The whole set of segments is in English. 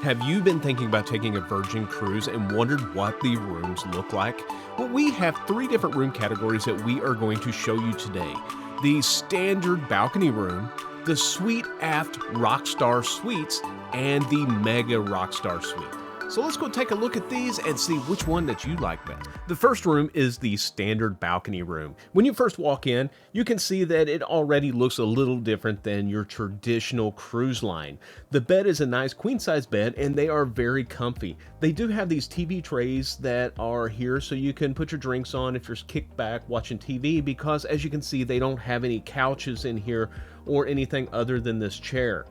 Have you been thinking about taking a Virgin cruise and wondered what the rooms look like? Well, we have 3 different room categories that we are going to show you today. The standard balcony room, the Sweet Aft RockStar Suites, and the Mega RockStar Suite. So let's go take a look at these and see which one that you like best. The first room is the standard balcony room. When you first walk in, you can see that it already looks a little different than your traditional cruise line. The bed is a nice queen size bed and they are very comfy. They do have these TV trays that are here so you can put your drinks on if you're kicked back watching TV, because as you can see, they don't have any couches in here or anything other than this chair.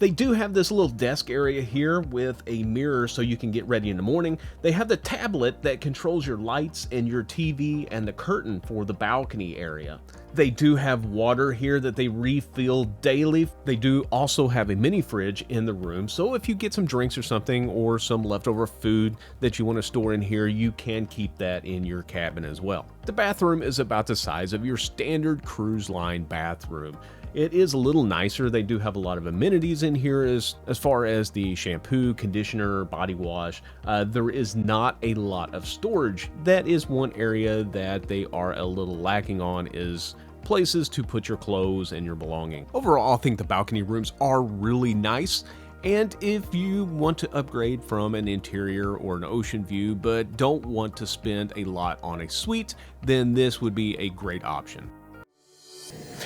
They do have this little desk area here with a mirror so you can get ready in the morning. They have the tablet that controls your lights and your TV and the curtain for the balcony area. They do have water here that they refill daily. They do also have a mini fridge in the room, so if you get some drinks or something or some leftover food that you want to store in here, you can keep that in your cabin as well. The bathroom is about the size of your standard cruise line bathroom. It is a little nicer. They do have a lot of amenities in here as far as the shampoo, conditioner, body wash. There is not a lot of storage. That is one area that they are a little lacking on, is places to put your clothes and your belonging. Overall, I think the balcony rooms are really nice. And if you want to upgrade from an interior or an ocean view but don't want to spend a lot on a suite, then this would be a great option.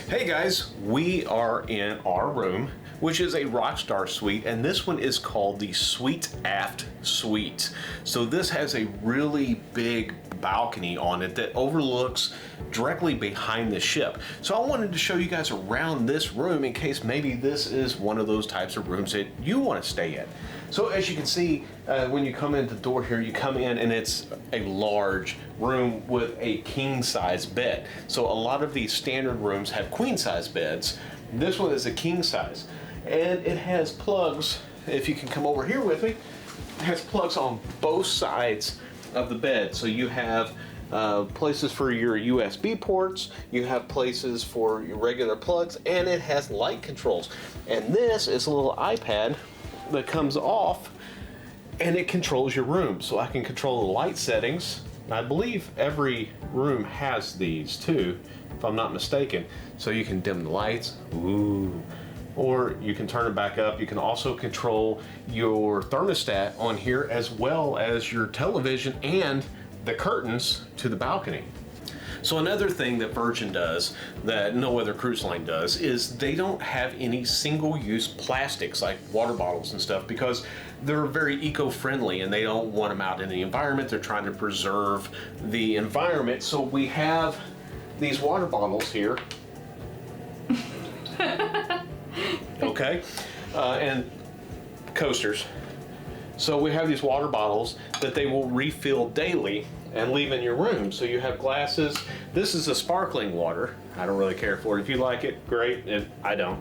Hey guys, we are in our room, which is a RockStar Suite, and this one is called the Sweet Aft Suite. So this has a really big balcony on it that overlooks directly behind the ship. So I wanted to show you guys around this room in case maybe this is one of those types of rooms that you want to stay in. So as you can see, when you come in the door here, you come in and it's a large room with a king size bed. So a lot of these standard rooms have queen size beds. This one is a king size, and it has plugs. If you can come over here with me, it has plugs on both sides of the bed. So you have places for your USB ports, you have places for your regular plugs, and it has light controls. And this is a little iPad that comes off and it controls your room. So I can control the light settings. I believe every room has these too, if I'm not mistaken. So you can dim the lights, or you can turn it back up. You can also control your thermostat on here, as well as your television and the curtains to the balcony. So another thing that Virgin does that no other cruise line does is they don't have any single-use plastics like water bottles and stuff, because they're very eco-friendly and they don't want them out in the environment. They're trying to preserve the environment. So we have these water bottles here. Okay, and coasters. So we have these water bottles that they will refill daily and leave in your room. So you have glasses. This is a sparkling water. I don't really care for it. If you like it, great. If I don't.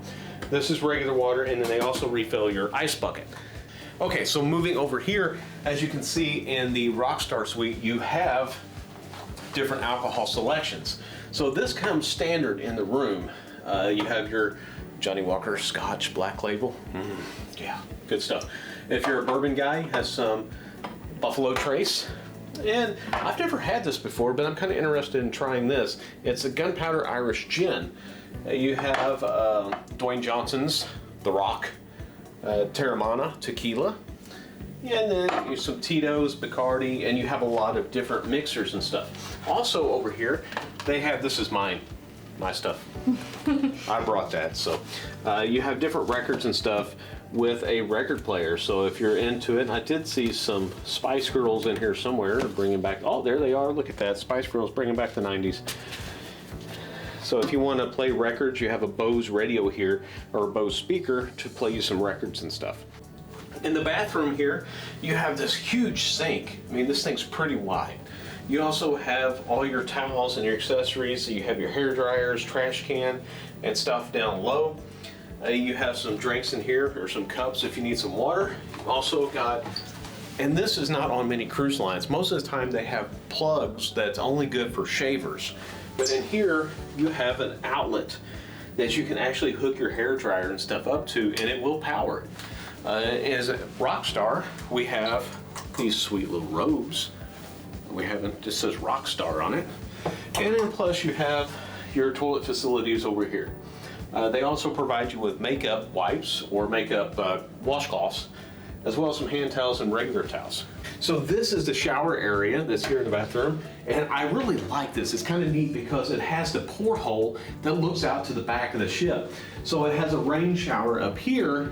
This is regular water, and then they also refill your ice bucket. Okay, so moving over here, as you can see in the RockStar Suite, you have different alcohol selections. So this comes standard in the room. You have your Johnny Walker Scotch Black Label. Yeah, good stuff. If you're a bourbon guy, has some Buffalo Trace. And I've never had this before, but I'm kind of interested in trying this. It's a Gunpowder Irish Gin. You have Dwayne Johnson's The Rock, Terramana Tequila, and then you some Tito's, Bacardi, and you have a lot of different mixers and stuff. Also over here, they have, this is my stuff. I brought that. So you have different records and stuff with a record player. So if you're into it, I did see some Spice Girls in here somewhere bringing back, oh, there they are. Look at that. Spice Girls bringing back the 90s. So if you want to play records, you have a Bose radio here, or a Bose speaker to play you some records and stuff. In the bathroom here, you have this huge sink. I mean, this thing's pretty wide. You also have all your towels and your accessories. So you have your hair dryers, trash can, and stuff down low. You have some drinks in here, or some cups if you need some water. You've also got, and this is not on many cruise lines, most of the time they have plugs that's only good for shavers. But in here, you have an outlet that you can actually hook your hair dryer and stuff up to, and it will power it. As a RockStar, we have these sweet little robes. We have it just says RockStar on it. And then plus you have your toilet facilities over here. They also provide you with makeup wipes or makeup washcloths, as well as some hand towels and regular towels. So this is the shower area that's here in the bathroom, and I really like this. It's kind of neat because it has the porthole that looks out to the back of the ship. So it has a rain shower up here,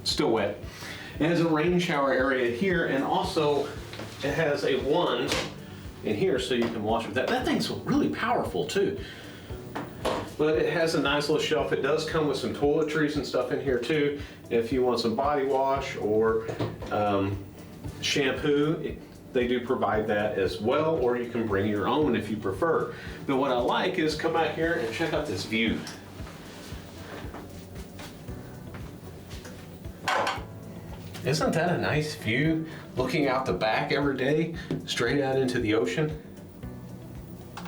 still wet. It has a rain shower area here, and also it has a wand in here so you can wash with that. That thing's really powerful too. But it has a nice little shelf. It does come with some toiletries and stuff in here too. If you want some body wash or shampoo, they do provide that as well, or you can bring your own if you prefer. But what I like is come out here and check out this view. Isn't that a nice view? Looking out the back every day, straight out into the ocean.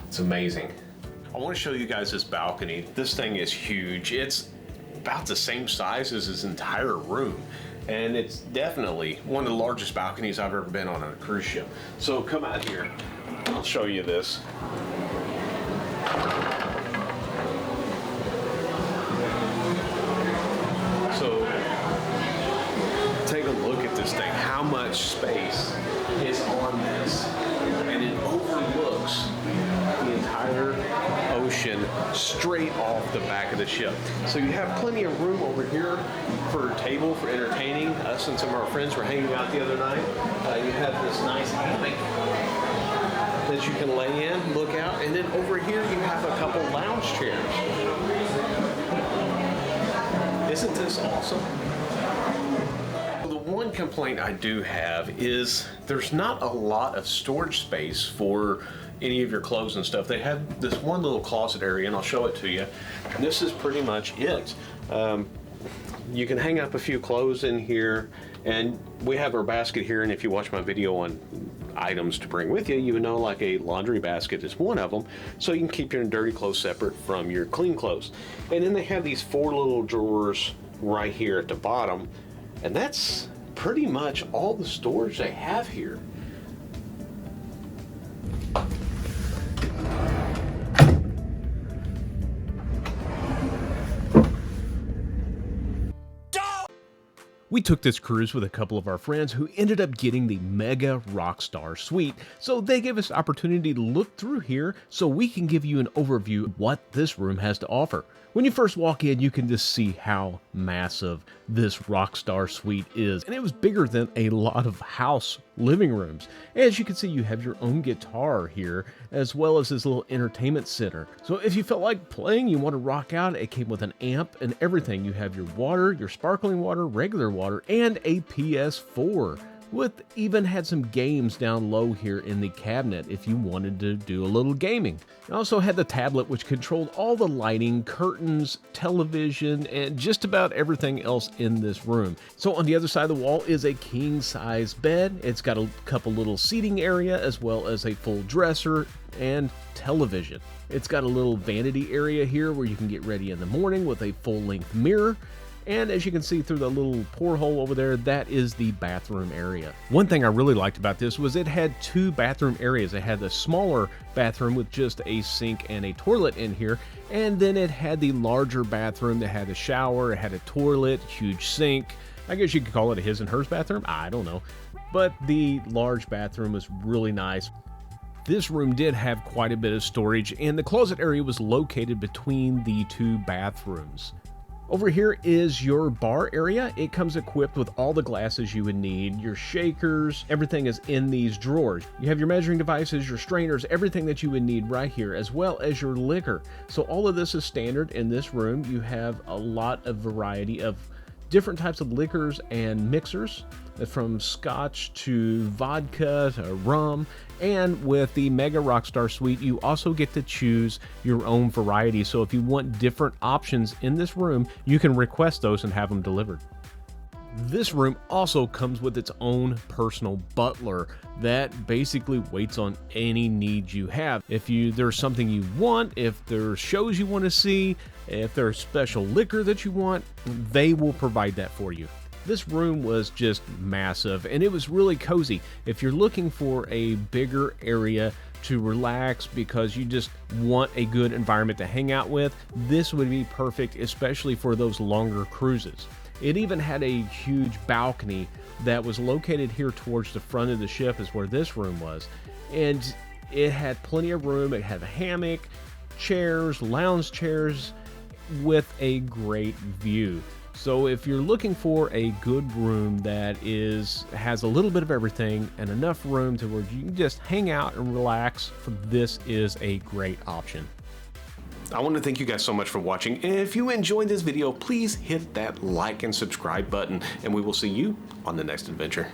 It's amazing. I want to show you guys this balcony. This thing is huge. It's about the same size as his entire room. And it's definitely one of the largest balconies I've ever been on a cruise ship. So come out here, I'll show you this. So take a look at this thing, how much space is on this. And it overlooks the entire ocean straight off the back of the ship. So you have plenty of room over here for a table for entertaining. Us and some of our friends were hanging out the other night. You have this nice hammock that you can lay in, look out, and then over here you have a couple lounge chairs. Isn't this awesome? The one complaint I do have is there's not a lot of storage space for any of your clothes and stuff. They have this one little closet area, and I'll show it to you. And this is pretty much it. You can hang up a few clothes in here, and we have our basket here, and if you watch my video on items to bring with you, you know, like a laundry basket is one of them, so you can keep your dirty clothes separate from your clean clothes. And then they have these 4 little drawers right here at the bottom, and that's pretty much all the storage they have here. We took this cruise with a couple of our friends who ended up getting the Mega RockStar Suite, so they gave us the opportunity to look through here so we can give you an overview of what this room has to offer. When you first walk in, you can just see how massive this RockStar Suite is, and it was bigger than a lot of house living rooms. As you can see, you have your own guitar here, as well as this little entertainment center. So if you felt like playing, you want to rock out, it came with an amp and everything. You have your water, your sparkling water, regular water, and a PS4. With even had some games down low here in the cabinet if you wanted to do a little gaming. It also had the tablet which controlled all the lighting, curtains, television, and just about everything else in this room. So on the other side of the wall is a king-size bed. It's got a couple little seating area as well as a full dresser and television. It's got a little vanity area here where you can get ready in the morning with a full-length mirror. And as you can see through the little porthole over there, that is the bathroom area. One thing I really liked about this was it had 2 bathroom areas. It had the smaller bathroom with just a sink and a toilet in here, and then it had the larger bathroom that had a shower, it had a toilet, huge sink. I guess you could call it a his and hers bathroom, I don't know. But the large bathroom was really nice. This room did have quite a bit of storage, and the closet area was located between the 2 bathrooms. Over here is your bar area. It comes equipped with all the glasses you would need, your shakers, everything is in these drawers. You have your measuring devices, your strainers, everything that you would need right here, as well as your liquor. So all of this is standard in this room. You have a lot of variety of different types of liquors and mixers, from scotch to vodka to rum. And with the Mega RockStar Suite, you also get to choose your own variety. So if you want different options in this room, you can request those and have them delivered. This room also comes with its own personal butler that basically waits on any needs you have. If there's something you want, if there's shows you want to see, if there's special liquor that you want, they will provide that for you. This room was just massive and it was really cozy. If you're looking for a bigger area to relax because you just want a good environment to hang out with, this would be perfect, especially for those longer cruises. It even had a huge balcony that was located here towards the front of the ship, is where this room was. And it had plenty of room. It had a hammock, chairs, lounge chairs with a great view. So if you're looking for a good room that has a little bit of everything and enough room to where you can just hang out and relax, this is a great option. I want to thank you guys so much for watching. If you enjoyed this video, please hit that like and subscribe button, and we will see you on the next adventure.